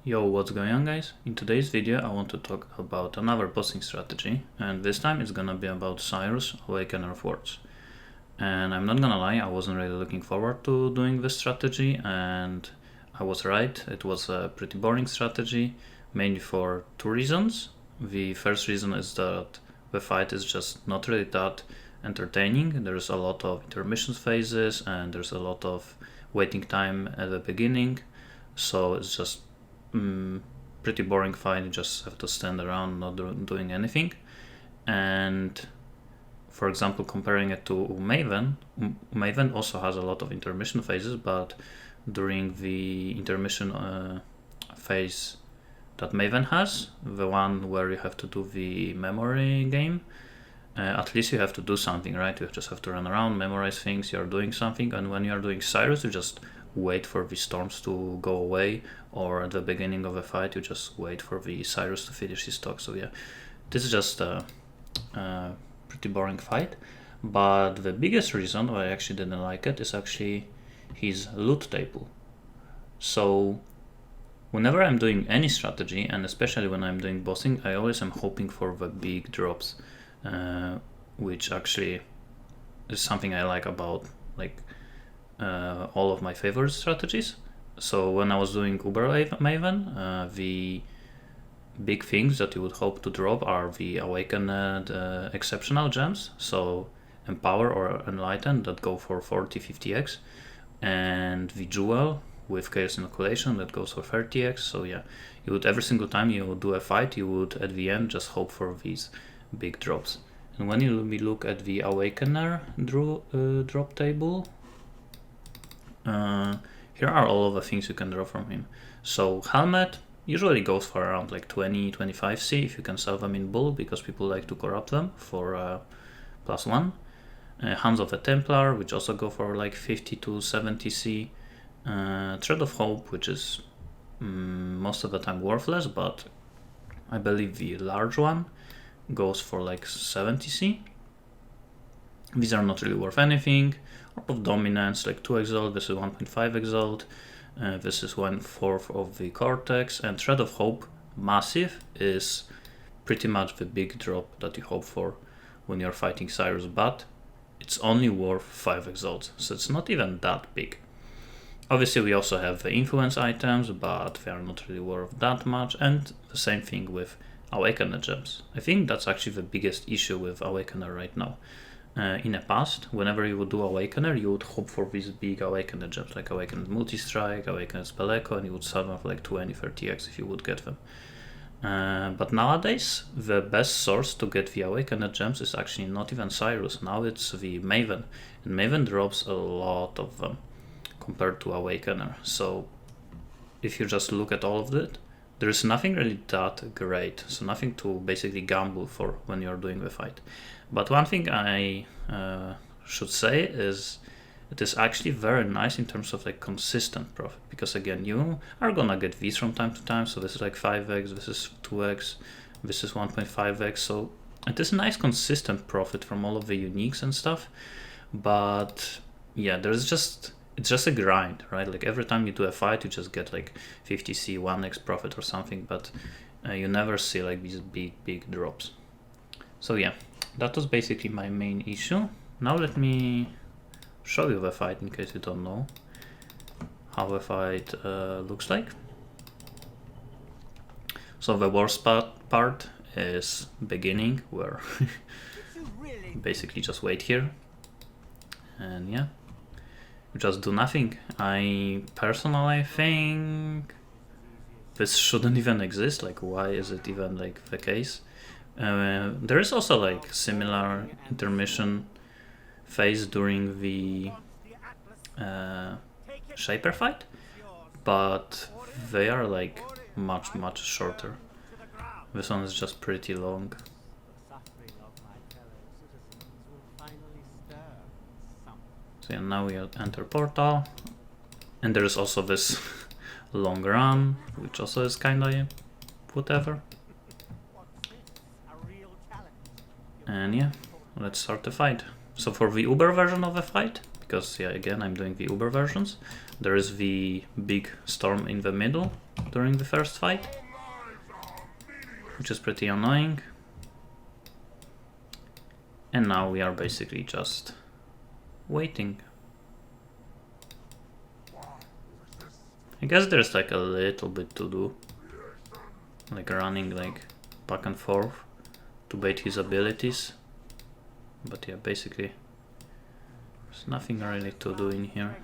Yo, what's going on, guys? In today's video I want to talk about another bossing strategy, and this time it's gonna be about Sirus, Awakener of Words. And I'm not gonna lie, I wasn't really looking forward to doing this strategy, and I was right. It was a pretty boring strategy, mainly for two reasons. The first reason is that the fight is just not really that entertaining. There's a lot of intermission phases and there's a lot of waiting time at the beginning, so it's just pretty boring fight. You just have to stand around not doing anything. And for example, comparing it to Maven also has a lot of intermission phases, but during the intermission phase that Maven has, the one where you have to do the memory game, at least you have to do something, right? You just have to run around, memorize things, you're doing something. And when you're doing Sirus, you just wait for the storms to go away, or at the beginning of a fight you just wait for the Sirus to finish his talk. So yeah, this is just a pretty boring fight. But the biggest reason why I actually didn't like it is actually his loot table. So whenever I'm doing any strategy, and especially when I'm doing bossing, I always am hoping for the big drops, which actually is something I like about all of my favorite strategies. So when I was doing Uber Maven, the big things that you would hope to drop are the Awakened exceptional gems, so Empower or Enlighten, that go for 40-50x, and the Jewel with Chaos Inoculation that goes for 30x. So yeah, you would every single time you would do a fight, you would at the end just hope for these big drops. And when you look at the Awakener drop table, here are all of the things you can draw from him. So Helmet usually goes for around like 20-25C if you can sell them in bulk, because people like to corrupt them for +1. Hands of a Templar, which also go for like 50-70C. Thread of Hope, which is most of the time worthless, but I believe the large one goes for like 70C. These are not really worth anything. Orb of Dominance, like 2 exalt, this is 1.5 exalt, this is 1/4 of the Cortex, and Thread of Hope, massive, is pretty much the big drop that you hope for when you're fighting Sirus, but it's only worth 5 exalts, so it's not even that big. Obviously we also have the influence items, but they are not really worth that much, and the same thing with Awakener gems. I think that's actually the biggest issue with Awakener right now. In the past, whenever you would do Awakener, you would hope for these big Awakener gems, like Awakened Multi-Strike, Awakened Spell Echo, and you would sell them for like 20-30x if you would get them. But nowadays, the best source to get the Awakener gems is actually not even Sirus, now it's the Maven, and Maven drops a lot of them compared to Awakener. So if you just look at all of it, there is nothing really that great, so nothing to basically gamble for when you're doing the fight. But one thing I should say is it is actually very nice in terms of like consistent profit, because again, you are gonna get these from time to time. So this is like 5x, this is 2x, this is 1.5x, so it is nice consistent profit from all of the uniques and stuff. But yeah, it's just a grind, right? Like every time you do a fight, you just get like 50C, 1x profit or something, but you never see like these big drops. So yeah, that was basically my main issue. Now let me show you the fight in case you don't know how the fight looks like. So the worst part is beginning, where basically just wait here, and yeah, just do nothing. I personally think this shouldn't even exist. Like, why is it even like the case? There is also like similar intermission phase during the Shaper fight, but they are like much shorter. This one is just pretty long. So yeah, now we enter portal, and there is also this long run, which also is kinda whatever. And yeah, let's start the fight. So for the Uber version of the fight, because yeah, again, I'm doing the Uber versions. There is the big storm in the middle during the first fight, which is pretty annoying. And now we are basically just waiting. I guess there's like a little bit to do, like running like back and forth to bait his abilities, but yeah, basically there's nothing really to do in here.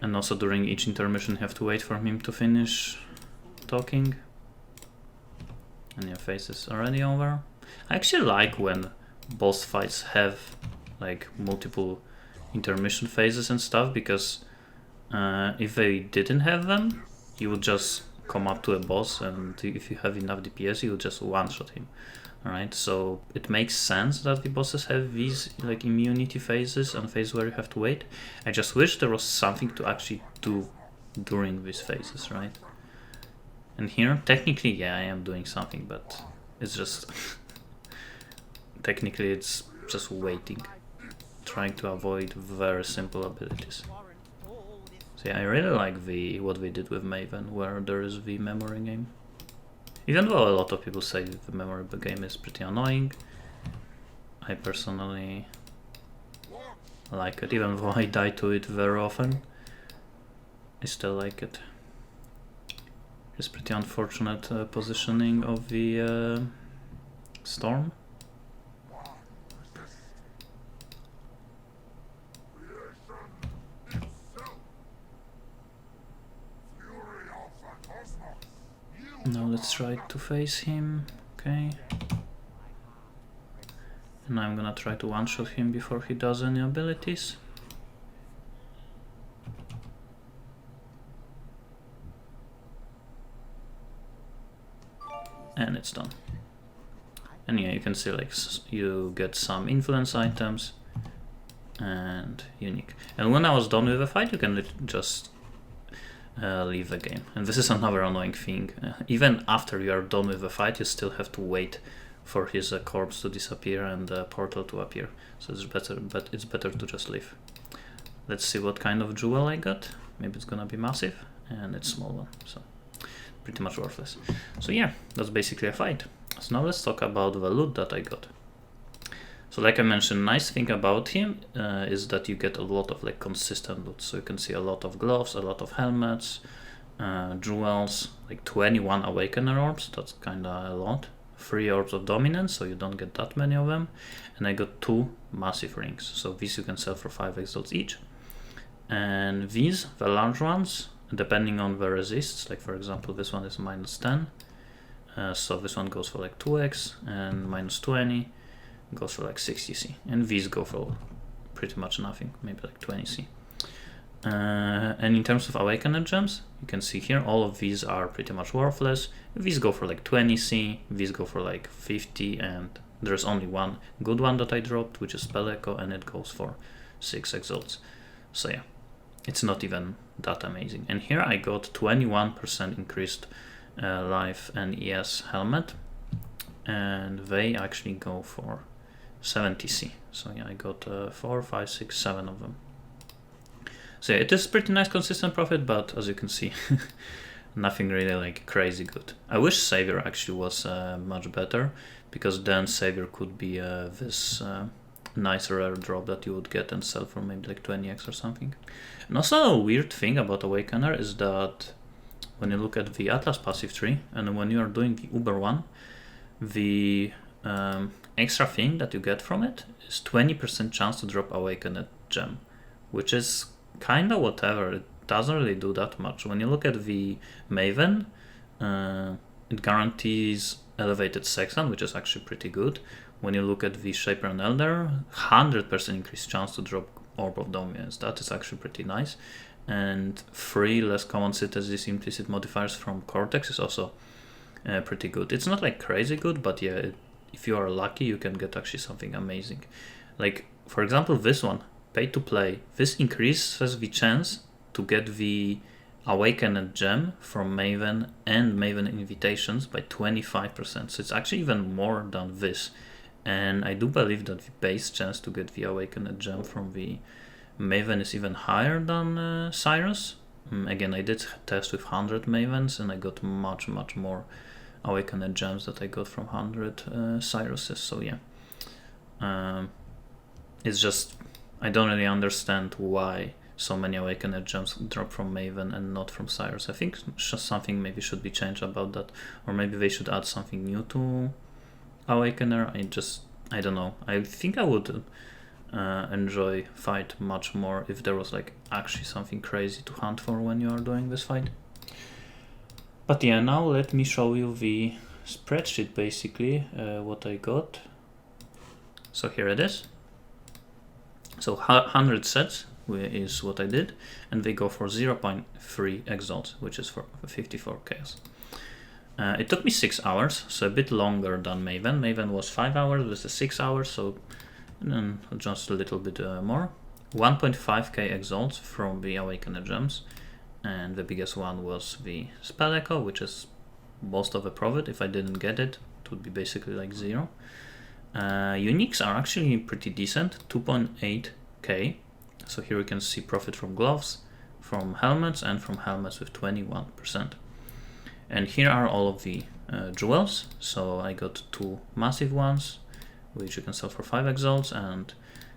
And also during each intermission you have to wait for him to finish talking. And your phase is already over. I actually like when boss fights have like multiple intermission phases and stuff, because if they didn't have them, you would just come up to a boss, and if you have enough DPS, you would just one-shot him. Alright, so it makes sense that the bosses have these like immunity phases and phases where you have to wait. I just wish there was something to actually do during these phases, right? And here, technically, yeah, I am doing something, but it's just technically it's just waiting, trying to avoid very simple abilities. So yeah, I really like what we did with Maven, where there is the memory game. Even though a lot of people say the memory game is pretty annoying, I personally like it. Even though I die to it very often, I still like it. It's pretty unfortunate positioning of the storm. Now let's try to face him. Okay. And I'm gonna try to one-shot him before he does any abilities. And it's done. And yeah, you can see like you get some influence items and unique. And when I was done with the fight, you can just leave the game. And this is another annoying thing. Even after you are done with the fight, you still have to wait for his corpse to disappear and the portal to appear. So it's better, but it's better to just leave. Let's see what kind of jewel I got. Maybe it's gonna be massive, and it's small one, so pretty much worthless. So yeah, that's basically a fight. So now let's talk about the loot that I got. So like I mentioned, nice thing about him is that you get a lot of like consistent loot. So you can see a lot of gloves, a lot of helmets, jewels, like 21 Awakener orbs, that's kinda a lot. 3 orbs of dominance, so you don't get that many of them. And I got 2 massive rings, so these you can sell for 5 exalts each. And these, the large ones, depending on the resists, like for example this one is -10, so this one goes for like 2x, and -20 goes for like 60c, and these go for pretty much nothing, maybe like 20c. And in terms of Awakener gems, you can see here all of these are pretty much worthless. These go for like 20c, these go for like 50, and there's only one good one that I dropped, which is Spell Echo, and it goes for 6 exalts. So yeah, it's not even that amazing. And here I got 21% increased life and ES helmet, and they actually go for 70c. So yeah, I got 4, 5, 6, 7 of them. So yeah, it is pretty nice consistent profit, but as you can see, nothing really like crazy good. I wish Savior actually was much better, because then Savior could be this nice rare drop that you would get and sell for maybe like 20x or something. And also a weird thing about Awakener is that when you look at the Atlas passive tree, and when you are doing the Uber one, the extra thing that you get from it is 20% chance to drop Awakened gem, which is kinda whatever. It doesn't really do that much. When you look at the Maven, it guarantees elevated Sexton, which is actually pretty good. When you look at the Shaper and Elder, 100% increased chance to drop Orb of Dominance. That is actually pretty nice. And 3 less common cities implicit modifiers from Cortex is also pretty good. It's not like crazy good, but yeah, if you are lucky, you can get actually something amazing. Like, for example, this one, pay to play. This increases the chance to get the Awakened gem from Maven and Maven invitations by 25%. So it's actually even more than this. And I do believe that the base chance to get the Awakener gem from the Maven is even higher than Sirus. Again, I did test with 100 Mavens and I got much more Awakener gems that I got from 100 Siruses. So yeah, it's just I don't really understand why so many Awakener gems drop from Maven and not from Sirus. I think something maybe should be changed about that, or maybe they should add something new to Awakener. I don't know. I think I would enjoy fight much more if there was like actually something crazy to hunt for when you are doing this fight. But yeah, now let me show you the spreadsheet basically, what I got. So here it is. So 100 sets is what I did, and they go for 0.3 exalts, which is for 54 chaos. It took me 6 hours, so a bit longer than Maven. Maven was 5 hours, this is 6 hours, so just a little bit more. 1.5k exalts from the Awakener gems, and the biggest one was the Spell Echo, which is most of the profit. If I didn't get it, it would be basically like 0. Uniques are actually pretty decent, 2.8k. So here you can see profit from gloves, from helmets, and from helmets with 21%. And here are all of the jewels. So I got 2 massive ones, which you can sell for 5 exalts, and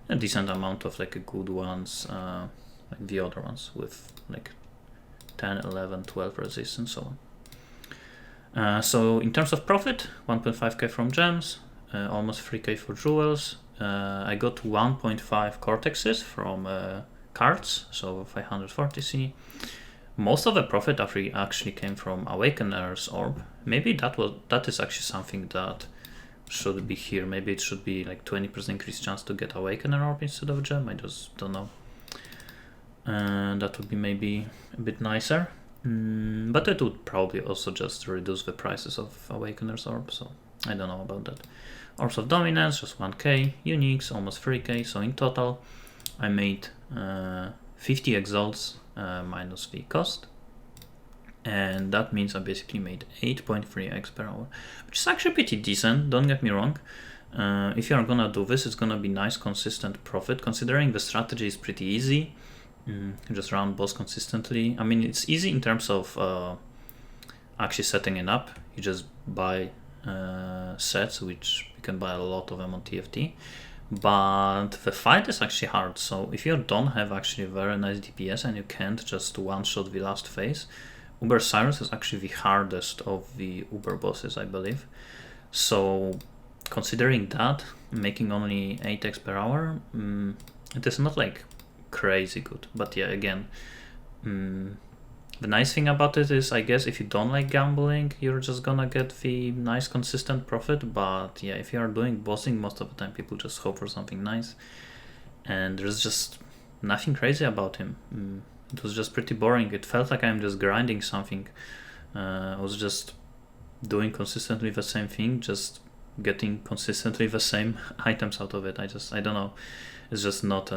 a decent amount of like good ones, like the other ones with like 10, 11, 12 resist and so on. So in terms of profit, 1.5k from gems, almost 3k for jewels. I got 1.5 cortexes from cards, so 540c. Most of the profit actually came from Awakener's orb. Maybe that is actually something that should be here. Maybe it should be like 20% increased chance to get Awakener orb instead of gem. I just don't know. That would be maybe a bit nicer. But it would probably also just reduce the prices of Awakener's orb, so I don't know about that. Orbs of Dominance, just 1k, Uniques, almost 3k, so in total I made 50 exalts minus the cost, and that means I basically made 8.3x per hour, which is actually pretty decent, don't get me wrong. If you are gonna do this, it's gonna be nice consistent profit, considering the strategy is pretty easy. Just run boss consistently. I mean, it's easy in terms of actually setting it up. You just buy sets, which you can buy a lot of them on TFT, but the fight is actually hard. So if you don't have actually very nice DPS and you can't just one-shot the last phase, Uber Sirus is actually the hardest of the Uber bosses, I believe. So considering that, making only 8x per hour, it is not like crazy good. But yeah, again, the nice thing about it is, I guess, if you don't like gambling, you're just gonna get the nice consistent profit. But yeah, if you are doing bossing, most of the time people just hope for something nice, and there's just nothing crazy about him. It was just pretty boring. It felt like I'm just grinding something. I was just doing consistently the same thing, just getting consistently the same items out of it. I don't know, it's just not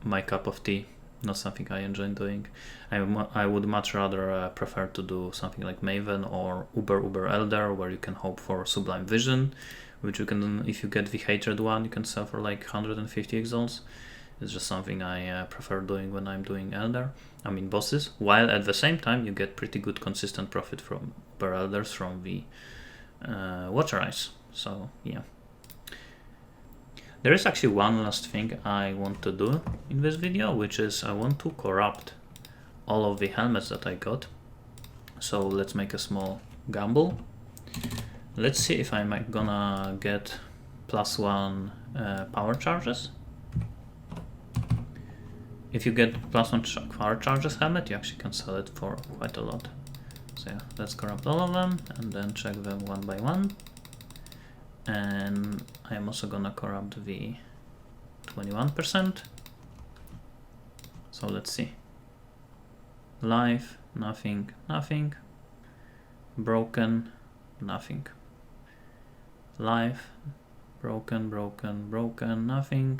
my cup of tea, not something I enjoy doing. I would much rather prefer to do something like Maven or Uber Elder, where you can hope for Sublime Vision, which you can, if you get the Hatred one, you can sell for like 150 exalts. It's just something I prefer doing when I'm doing Elder, I mean bosses, while at the same time you get pretty good consistent profit from Uber Elders from the Watcher Eyes. So yeah. There is actually one last thing I want to do in this video, which is I want to corrupt all of the helmets that I got. So let's make a small gamble. Let's see if I'm gonna get +1 power charges. If you get +1 power charges helmet, you actually can sell it for quite a lot. So yeah, let's corrupt all of them and then check them one by one. And I'm also gonna corrupt the 21%. So let's see. Life, nothing, nothing. Broken, nothing. Life, broken, broken, broken, nothing.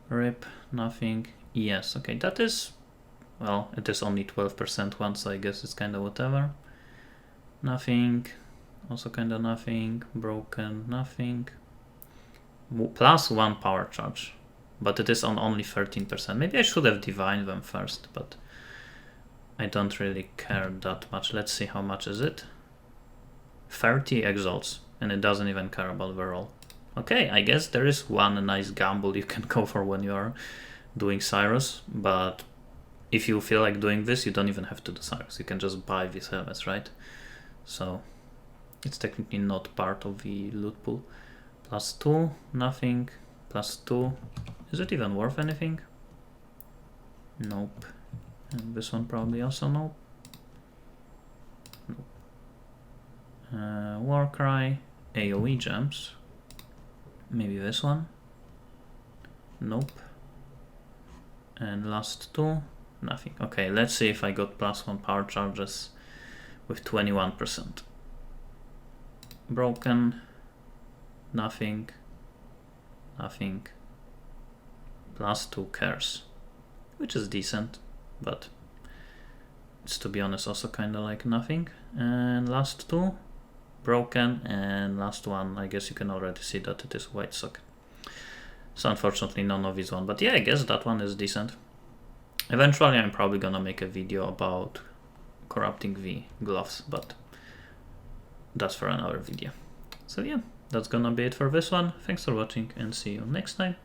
Rip, nothing. Yes, okay, that is, well, it is only 12% one, so I guess it's kind of whatever. Nothing. also kind of nothing. Broken, nothing. +1 power charge, but it is on only 13%. Maybe I should have divined them first, but I don't really care that much. Let's see how much is it. 30 exalts, and it doesn't even care about the roll. Okay, I guess there is one nice gamble you can go for when you are doing Sirus, but if you feel like doing this, you don't even have to do Sirus. You can just buy these helmets, right? So it's technically not part of the loot pool. +2, nothing. +2. Is it even worth anything? Nope. And this one probably also nope. Nope. Warcry, AoE gems. Maybe this one. Nope. And last two, nothing. Okay, let's see if I got +1 power charges with 21%. Broken, nothing, nothing. +2 cares, which is decent, but it's, to be honest, also kind of like nothing. And last two, broken, and last one, I guess you can already see that it is white socket. So unfortunately none of these one, but yeah, I guess that one is decent. Eventually I'm probably gonna make a video about corrupting the gloves, but that's for another video. So yeah, that's gonna be it for this one. Thanks for watching and see you next time.